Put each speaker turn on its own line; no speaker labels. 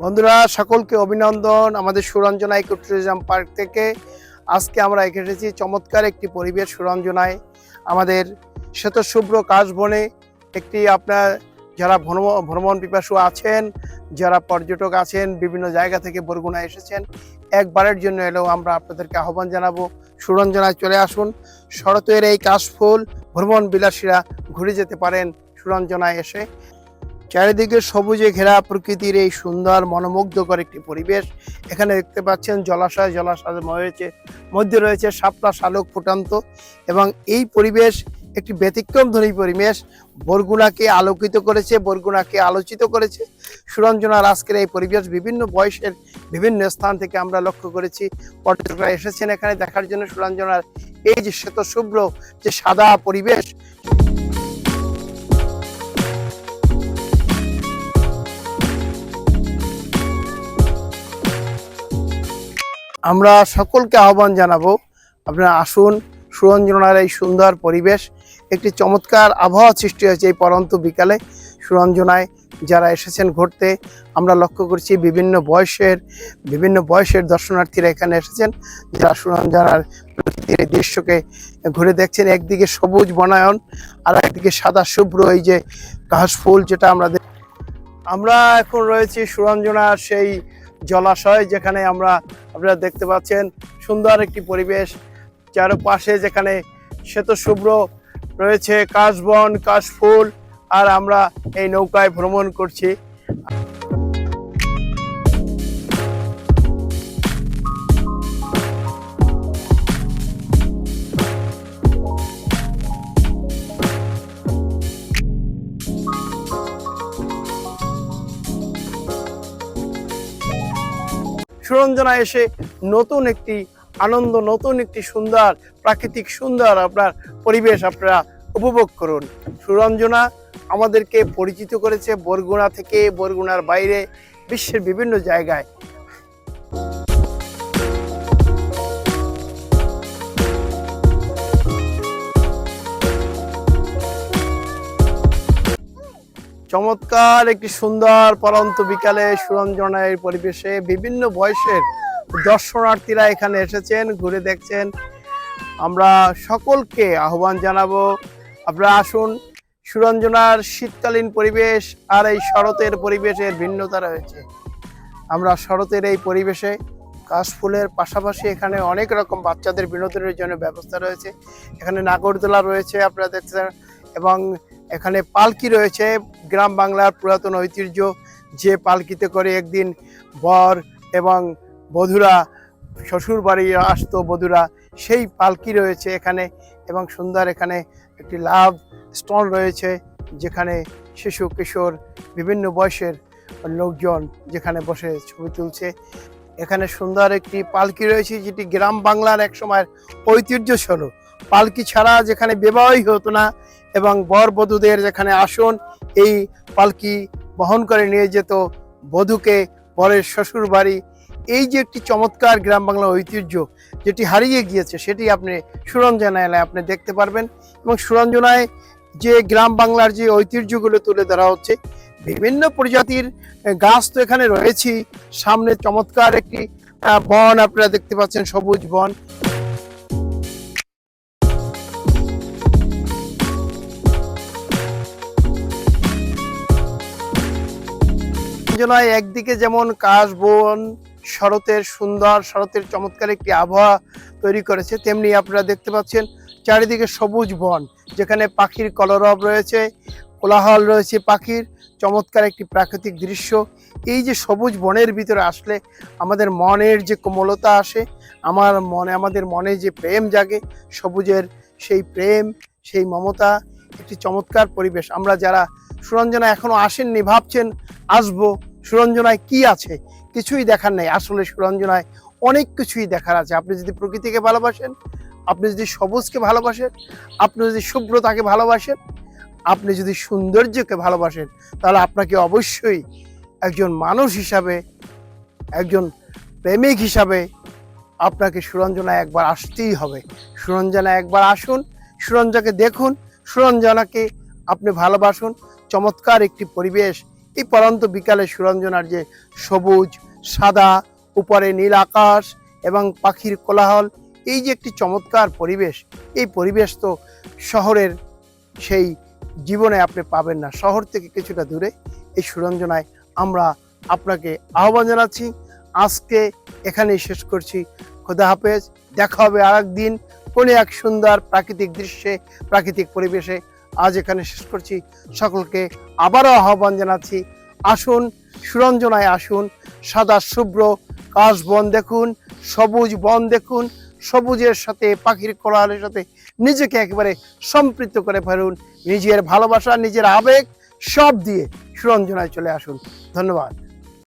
বন্ধুরা সকলকে অভিনন্দন আমাদের সুরঞ্জনা ইকো ট্যুরিজম পার্ক থেকে। আজকে আমরা এসেছি চমৎকার একটি পরিবেশ সুরঞ্জনায় আমাদের শ্বেতশুভ্র কাশবনে। একটি আপনার যারা ভ্রমণ পিপাসু আছেন, যারা পর্যটক আছেন, বিভিন্ন জায়গা থেকে বরগুনা এসেছেন, একবারের জন্য এলেও আমরা আপনাদেরকে আহ্বান জানাবো সুরঞ্জনায় চলে আসুন। শরতের এই কাশফুল ভ্রমণ বিলাসীরা ঘুরে যেতে পারেন সুরঞ্জনায় এসে। চারিদিকে সবুজে ঘেরা প্রকৃতির এই সুন্দর মনোমুগ্ধকর একটি পরিবেশ। এখানে দেখতে পাচ্ছেন জলাশয়ের মধ্যে রয়েছে শাপলা শালুক ফুটান্ত, এবং এই পরিবেশ একটি ব্যতিক্রমধর্মী পরিবেশ। বরগুনাকে আলোকিত করেছে, বরগুনাকে আলোচিত করেছে সুরঞ্জনার আজকের এই পরিবেশ। বিভিন্ন বয়সের বিভিন্ন স্থান থেকে আমরা লক্ষ্য করেছি পর্যটকরা এসেছেন এখানে দেখার জন্য সুরঞ্জনার এই যে শ্বেতশুভ্র যে সাদা পরিবেশ। আমরা সকলকে আহ্বান জানাবো আপনারা আসুন সুরঞ্জনার এই সুন্দর পরিবেশ। একটি চমৎকার আবহাওয়া সৃষ্টি হয়েছে এই পরন্ত বিকালে সুরঞ্জনায় যারা এসেছেন ঘুরতে। আমরা লক্ষ্য করছি বিভিন্ন বয়সের দর্শনার্থীরা এখানে এসেছেন, যারা সুরঞ্জনার প্রকৃতির দৃশ্যকে ঘুরে দেখছেন। একদিকে সবুজ বনায়ন আর একদিকে সাদা শুভ্র এই যে ঘাসফুল, যেটা আমরা এখন রয়েছি সুরঞ্জনার সেই জলাশয়, যেখানে আপনারা দেখতে পাচ্ছেন সুন্দর একটি পরিবেশ। চারপাশে যেখানে শ্বেতশুভ্র রয়েছে কাশবন, কাশফুল, আর আমরা এই নৌকায় ভ্রমণ করছি। সুরঞ্জনা এসে নতুন একটি আনন্দ, নতুন একটি সুন্দর প্রাকৃতিক সুন্দর আপনার পরিবেশ আপনারা উপভোগ করুন। সুরঞ্জনা আমাদেরকে পরিচিত করেছে বরগুনা থেকে, বরগুনার বাইরে, বিশ্বের বিভিন্ন জায়গায়। চমৎকার একটি সুন্দর পরন্ত বিকালে সুরঞ্জনার পরিবেশে বিভিন্ন বয়সের দর্শনার্থীরা এখানে এসেছেন, ঘুরে দেখছেন। আমরা সকলকে আহ্বান জানাবো আপনারা আসুন। সুরঞ্জনার শীতকালীন পরিবেশ আর এই শরতের পরিবেশের ভিন্নতা রয়েছে। আমরা শরতের এই পরিবেশে কাশফুলের পাশাপাশি এখানে অনেক রকম বাচ্চাদের বিনোদনের জন্য ব্যবস্থা রয়েছে। এখানে নাগরদোলা রয়েছে আপনারা দেখছেন, এবং এখানে পালকি রয়েছে, গ্রাম বাংলার পুরাতন ঐতিহ্য, যে পালকিতে করে একদিন বর এবং বধূরা শ্বশুর বাড়ি আসতো বধূরা, সেই পালকি রয়েছে এখানে। এবং সুন্দর এখানে একটি লাভ স্টল রয়েছে, যেখানে শিশু কিশোর বিভিন্ন বয়সের লোকজন যেখানে বসে ছবি তুলছে। এখানে সুন্দর একটি পালকি রয়েছে, যেটি গ্রাম বাংলার এক সময়ের ঐতিহ্য ছিল। পালকি ছাড়া যেখানে বিবাহই হতো না, এবং বর বধূদের যেখানে আসন, এই পালকি বহন করে নিয়ে যেত বধূকে বরের শ্বশুর বাড়ি। এই যে একটি চমৎকার গ্রাম বাংলা ঐতিহ্য যেটি হারিয়ে গিয়েছে, সেটি আপনি সুরঞ্জনায় এলে আপনি দেখতে পারবেন। এবং সুরঞ্জনায় যে গ্রাম বাংলার যে ঐতিহ্যগুলো তুলে ধরা হচ্ছে, বিভিন্ন প্রজাতির গাছ তো এখানে রয়েছে। সামনে চমৎকার একটি বন আপনারা দেখতে পাচ্ছেন, সবুজ বন। একদিকে যেমন কাশবন শরতের চমৎকার একটি আবহাওয়া তৈরি করেছে, তেমনি আপনারা দেখতে পাচ্ছেন চারিদিকে সবুজ বন, যেখানে পাখির কলরব রয়েছে, কোলাহল রয়েছে পাখির, চমৎকার একটি প্রাকৃতিক দৃশ্য। এই যে সবুজ বনের ভিতরে আসলে আমাদের মনের যে কোমলতা আসে, আমাদের মনে যে প্রেম জাগে, সবুজের সেই প্রেম, সেই মমতা, একটি চমৎকার পরিবেশ। আমরা যারা সুরঞ্জনা এখনো আসেননি, ভাবছেন আসবো, সুরঞ্জনায় কি আছে, কিছুই দেখার নেই। আসলে সুরঞ্জনায় অনেক কিছুই দেখার আছে। আপনি যদি প্রকৃতিকে ভালোবাসেন, আপনি যদি সবুজকে ভালোবাসেন, আপনি যদি শুভ্রতাকে ভালোবাসেন, আপনি যদি সৌন্দর্যকে ভালোবাসেন, তাহলে আপনাকে অবশ্যই একজন মানুষ হিসাবে, একজন প্রেমিক হিসাবে আপনাকে সুরঞ্জনায় একবার আসতেই হবে। সুরঞ্জনায় একবার আসুন, সুরঞ্জনাকে দেখুন, সুরঞ্জনাকে আপনি ভালোবাসুন। চমৎকার একটি পরিবেশ এই পরন্ত বিকালে সুরঞ্জনার যে সবুজ সাদা, উপরে নীল আকাশ এবং পাখির কোলাহল, এই যে একটি চমৎকার পরিবেশ, এই পরিবেশ তো শহরের সেই জীবনে আপনি পাবেন না। শহর থেকে কিছুটা দূরে এই সুরঞ্জনায় আমরা আপনাকে আহ্বান জানাচ্ছি। আজকে এখানেই শেষ করছি। খোদা হাফেজ। দেখা হবে আরেকদিন কোনো এক সুন্দর প্রাকৃতিক দৃশ্যে, প্রাকৃতিক পরিবেশে। আজ এখানে শেষ করছি। সকলকে আবারও আহ্বান জানাচ্ছি, আসুন সুরঞ্জনায় আসুন। সাদা শুভ্র কাশ বন দেখুন, সবুজ বন দেখুন, সবুজের সাথে পাখির কোলাহলের সাথে নিজেকে একেবারে সম্পৃক্ত করে ফেলুন। নিজের ভালোবাসা, নিজের আবেগ সব দিয়ে সুরঞ্জনায় চলে আসুন। ধন্যবাদ।